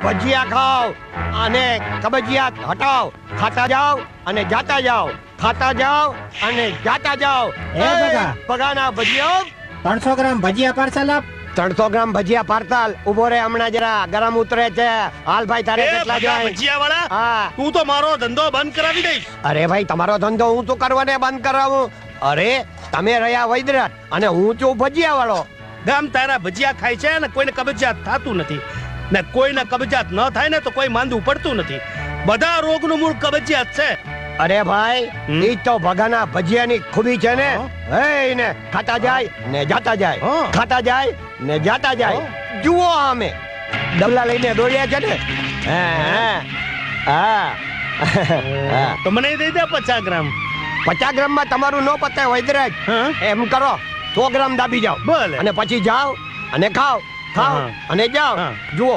ભજીયા ખાઓ અને કબજિયાત હટાવ. ખાતા જાઓ અને જાતા જાઓ, ખાતા જાઓ અને જાતા જાઓ. એ ભગા. ભગાના ભજીયા 300 ગ્રામ ભજીયા પાર્સલ આપ. 300 ગ્રામ ભજીયા પાર્સલ. ઉભો રે, હમણાં જરા ગરમ ઉતરે છે. હાલ ભાઈ, તારે કેટલા જોઈએ? ભજીયાવાળા, હા. તું તો મારો ધંધો બંધ કરાવી દઈશ. અરે ભાઈ, તમારો ધંધો હું તો કરવાને બંધ કરાવું. અરે તમે રહ્યા વૈદ્યનાથ અને હું છું ભજીયા વાળો. ગામ તારા ભજીયા ખાય છે ને કોઈને કબજિયાત થતું નથી, ને કોઈને કબજિયાત ન થાય ને તો કોઈ માંદું પડતું નથી. બધા રોગનું મૂળ કબજિયાત છે. અરે ભાઈ, ઈ તો ભગાના ભજીયાની ખૂબી છે ને. હે ને ખાતા જાય ને જાતા જાય, હા. ખાતા જાય ને જાતા જાય. જુઓ અમે ડબલા લઈને દોડ્યા છે ને. હા. તો મને દઈ દે 50 ગ્રામ. 50 ગ્રામમાં તમારું નો પતે વૈદ્યરાજ. હા. એમ કરો, 100 ગ્રામ દાબી જાઓ ભલે. અને પછી જાઓ અને ખાઓ, ખાઓ હા. અને જાઓ. હા. જુઓ